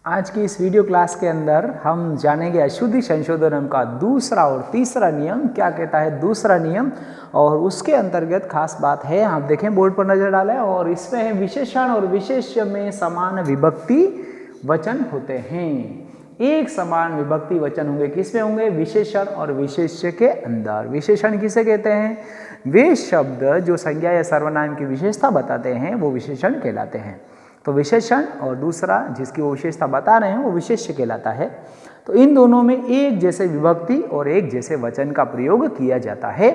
आज की इस वीडियो क्लास के अंदर हम जानेंगे अशुद्धि संशोधन का दूसरा और तीसरा नियम क्या कहता है। दूसरा नियम और उसके अंतर्गत खास बात है, आप देखें बोर्ड पर नजर डालें, और इसमें है विशेषण और विशेष्य में समान विभक्ति वचन होते हैं। एक समान विभक्ति वचन होंगे, किसमें होंगे? विशेषण और विशेष्य के अंदर। विशेषण किसे कहते हैं? वे शब्द जो संज्ञा या सर्वनाम की विशेषता बताते हैं वो विशेषण कहलाते हैं। तो विशेषण और दूसरा जिसकी वो विशेषता बता रहे हैं वो विशेष्य कहलाता है। तो इन दोनों में एक जैसे विभक्ति और एक जैसे वचन का प्रयोग किया जाता है।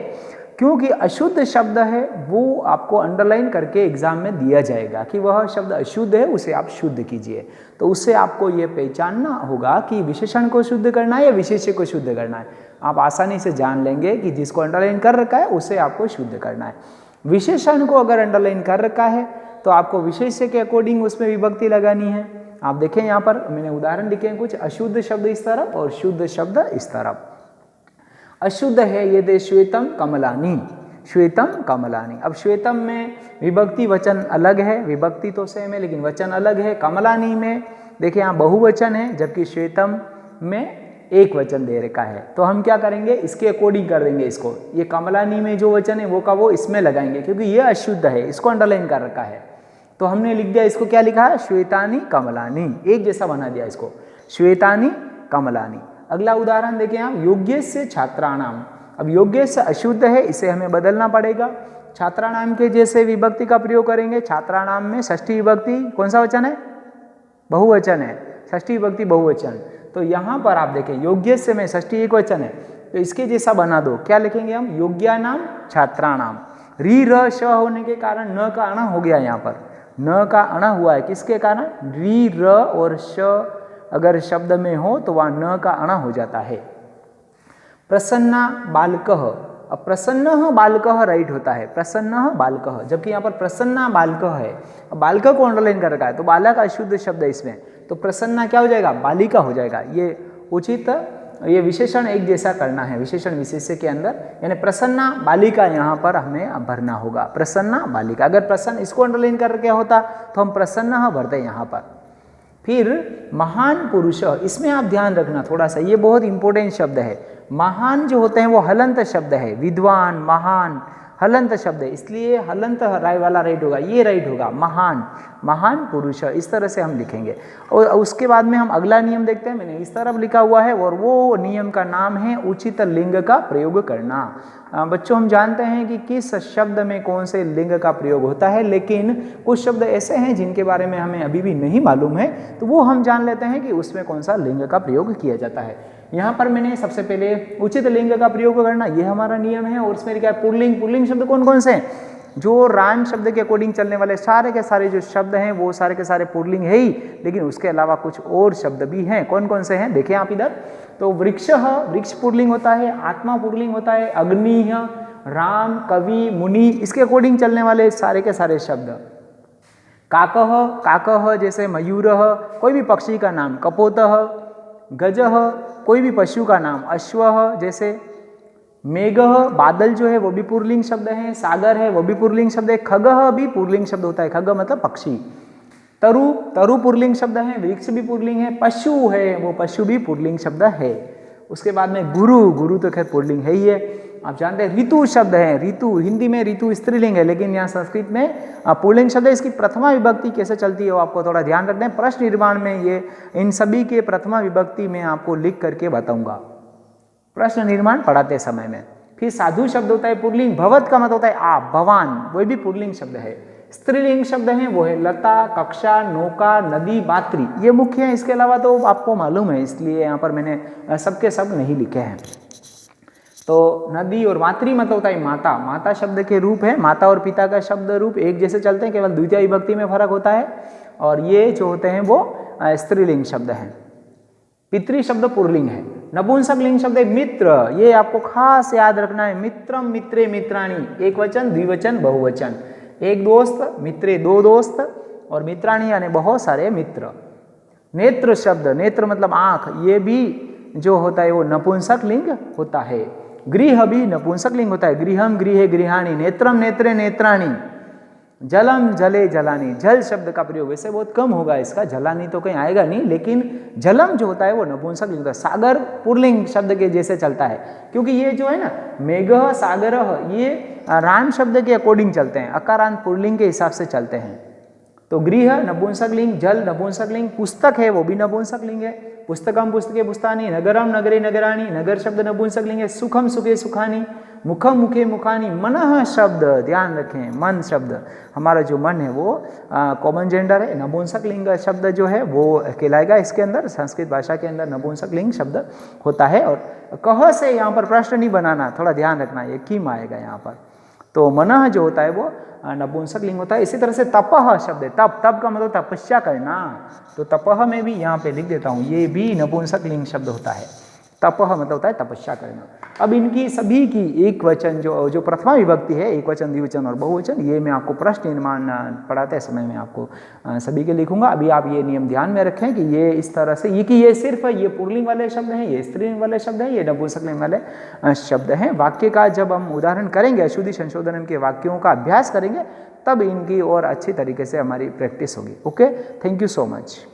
क्योंकि अशुद्ध शब्द है वो आपको अंडरलाइन करके एग्जाम में दिया जाएगा कि वह शब्द अशुद्ध है, उसे आप शुद्ध कीजिए। तो उससे आपको ये पहचानना होगा कि विशेषण को शुद्ध करना है या विशेष्य को शुद्ध करना है। आप आसानी से जान लेंगे कि जिसको अंडरलाइन कर रखा है उसे आपको शुद्ध करना है। विशेषण को अगर अंडरलाइन कर रखा है तो आपको विशेष्य के अकॉर्डिंग उसमें विभक्ति लगानी है। आप देखें यहाँ पर मैंने उदाहरण लिखे हैं कुछ। अशुद्ध शब्द इस तरफ और शुद्ध शब्द इस तरफ। अशुद्ध है ये दे श्वेतम कमलानी, श्वेतम कमलानी। अब श्वेतम में विभक्ति वचन अलग है, विभक्ति तो सेम है लेकिन वचन अलग है। कमलानी में देखिए यहाँ बहुवचन है जबकि श्वेतम में एक वचन दे रखा है। तो हम क्या करेंगे, इसके अकॉर्डिंग कर देंगे इसको। ये कमलानी में जो वचन है वो का वो इसमें लगाएंगे क्योंकि ये अशुद्ध है, इसको अंडरलाइन कर रखा है। तो हमने लिख दिया इसको, क्या लिखा है? श्वेतानी कमलानी, एक जैसा बना दिया इसको, श्वेतानी कमलानी। अगला उदाहरण देखें आप, योग्य से छात्राणाम। अब योग्य से अशुद्ध है, इसे हमें बदलना पड़ेगा। छात्राणाम के जैसे विभक्ति का प्रयोग करेंगे। छात्राणाम में षष्ठी विभक्ति कौन सा वचन है? बहुवचन है। षष्ठी विभक्ति बहुवचन। तो यहाँ पर आप देखें योग्य से में षष्ठी एक वचन है तो इसके जैसा बना दो। क्या लिखेंगे हम? योग्यानाम छात्राणाम। री र श होने के कारण न का अणा हो गया। यहाँ पर न का अणा हुआ है, किसके कारण? री र और श अगर शब्द में हो तो वह न का अणा हो जाता है। प्रसन्ना बालकः। अब प्रसन्न बालकः राइट होता है, प्रसन्न बालकः, जबकि यहाँ पर प्रसन्ना बालकः है। अब बालक को अंडरलाइन कर रखा है तो बालक अशुद्ध शब्द है इसमें, तो प्रसन्ना क्या हो जाएगा? बालिका हो जाएगा। ये उचित, ये विशेषण एक जैसा करना है विशेषण विशेष्य के अंदर, यानी प्रसन्ना बालिका यहाँ पर हमें भरना होगा। प्रसन्ना बालिका, अगर प्रसन्न इसको अंडरलाइन करके होता तो हम प्रसन्न भरते यहाँ पर। फिर महान पुरुष, इसमें आप ध्यान रखना थोड़ा सा, ये बहुत इंपॉर्टेंट शब्द है। महान जो होते हैं वो हलंत शब्द है। विद्वान, महान हलंत शब्द है, इसलिए हलंत राय वाला राइट होगा, ये राइट होगा। महान, महान पुरुष, इस तरह से हम लिखेंगे। और उसके बाद में हम अगला नियम देखते हैं, मैंने इस तरफ लिखा हुआ है और वो नियम का नाम है उचित लिंग का प्रयोग करना। बच्चों हम जानते हैं कि किस शब्द में कौन से लिंग का प्रयोग होता है, लेकिन कुछ शब्द ऐसे हैं जिनके बारे में हमें अभी भी नहीं मालूम है, तो वो हम जान लेते हैं कि उसमें कौन सा लिंग का प्रयोग किया जाता है। यहाँ पर मैंने सबसे पहले उचित लिंग का प्रयोग करना, ये हमारा नियम है। और उसमें लिखा है पुल्लिंग। पुल्लिंग शब्द कौन कौन से हैं? जो राम शब्द के अकॉर्डिंग चलने वाले सारे के सारे जो शब्द हैं वो सारे के सारे पुल्लिंग है ही, लेकिन उसके अलावा कुछ और शब्द भी हैं। कौन कौन से हैं देखें आप इधर। तो वृक्ष, वृक्ष पुल्लिंग होता है। आत्मा पुल्लिंग होता है। अग्नि, राम, कवि, मुनि, इसके अकॉर्डिंग चलने वाले सारे के सारे शब्द। काकः, काकः जैसे मयूर, कोई भी पक्षी का नाम। कपोतः, गजः, कोई भी पशु का नाम। अश्वः जैसे। मेघः, बादल जो है वो भी पुल्लिंग शब्द है। सागर है वो भी पुल्लिंग शब्द है। खगः भी पुल्लिंग शब्द होता है, खग मतलब पक्षी। तरु, तरु पुल्लिंग शब्द है। वृक्ष भी पुल्लिंग है। पशु है वो पशु भी पुल्लिंग शब्द है। उसके बाद में गुरु, गुरु तो खैर पुल्लिंग है ही है। आप जानते हैं ऋतु शब्द है। ऋतु, हिंदी में ऋतु स्त्रीलिंग है लेकिन यहाँ संस्कृत में पुल्लिंग शब्द है। इसकी प्रथमा विभक्ति कैसे चलती है वो आपको थोड़ा ध्यान रखना है। प्रश्न निर्माण में ये इन सभी के प्रथमा विभक्ति में आपको लिख करके बताऊंगा प्रश्न निर्माण पढ़ाते समय में। फिर साधु शब्द होता है पुल्लिंग। भवत का मतलब होता है आप, भवान, वो भी पुल्लिंग शब्द है। स्त्रीलिंग शब्द है वो है लता, कक्षा, नौका, नदी, बात्री, ये मुख्य है। इसके अलावा तो आपको मालूम है, इसलिए यहाँ पर मैंने सबके सब नहीं लिखे हैं। तो नदी और मातृ मतलब होता है माता, माता शब्द के रूप है। माता और पिता का शब्द रूप एक जैसे चलते हैं, केवल द्वितीय विभक्ति में फर्क होता है। और ये जो होते हैं वो स्त्रीलिंग शब्द हैं। पितृ शब्द पुल्लिंग है। नपुंसक लिंग शब्द है मित्र, ये आपको खास याद रखना है। मित्रम, मित्रे, मित्राणी, एक वचन, द्विवचन, बहुवचन। एक दोस्त, मित्रे दो दोस्त, और मित्राणी यानी बहुत सारे मित्र। नेत्र शब्द, नेत्र मतलब आंख, ये भी जो होता है वो नपुंसक लिंग होता है। गृह भी नपुंसक लिंग होता है। गृहम, गृहे, गृहाणी। नेत्रम, नेत्रे, नेत्राणी, जलम जले जलानी, जल शब्द का प्रयोग वैसे बहुत कम होगा इसका, जलानी तो कहीं आएगा नहीं, लेकिन जलम जो होता है वो नपुंसक लिंग होता है। सागर पुल्लिंग शब्द के जैसे चलता है, क्योंकि ये जो है ना मेघः सागरः ये राम शब्द के अकॉर्डिंग चलते हैं, अकारांत पुल्लिंग के हिसाब से चलते हैं। तो गृह नपुंसक लिंग, जल नपुंसक लिंग, पुस्तक है वो भी नपुंसक लिंग है, पुस्तकम पुस्तके पुस्तानी, नगरम नगरे नगराणी, नगर शब्द नपुंसक लिंग है, सुखम सुखे सुखानी, मुखम मुखे मुखानी, मनः शब्द ध्यान रखें, मन शब्द हमारा जो मन है वो कॉमन जेंडर है, नपुंसक लिंग शब्द जो है वो कहलाएगा इसके अंदर, संस्कृत भाषा के अंदर नपुंसक लिंग शब्द होता है। और कह से यहाँ पर प्रश्न नहीं बनाना, थोड़ा ध्यान रखना, ये किम आएगा यहाँ पर। तो मनः जो होता है वो नपुंसक लिंग होता है। इसी तरह से तपह शब्द है, तप, तप का मतलब तपस्या करना, तो तपह में भी यहाँ पे लिख देता हूँ, ये भी नपुंसक लिंग शब्द होता है। तपह मतलब होता है तपस्या करना। अब इनकी सभी की एक वचन जो प्रथमा विभक्ति है, एक वचन द्विवचन और बहुवचन, ये मैं आपको प्रश्न निर्माण पढ़ाते समय में आपको सभी के लिखूंगा। अभी आप ये नियम ध्यान में रखें कि ये इस तरह से ये सिर्फ ये पुल्लिंग वाले शब्द हैं, ये स्त्रीलिंग वाले शब्द हैं, ये नपुंसक लिंग वाले शब्द हैं। वाक्य का जब हम उदाहरण करेंगे, अशुद्धि संशोधन के वाक्यों का अभ्यास करेंगे, तब इनकी और अच्छी तरीके से हमारी प्रैक्टिस होगी। Okay, thank you so much.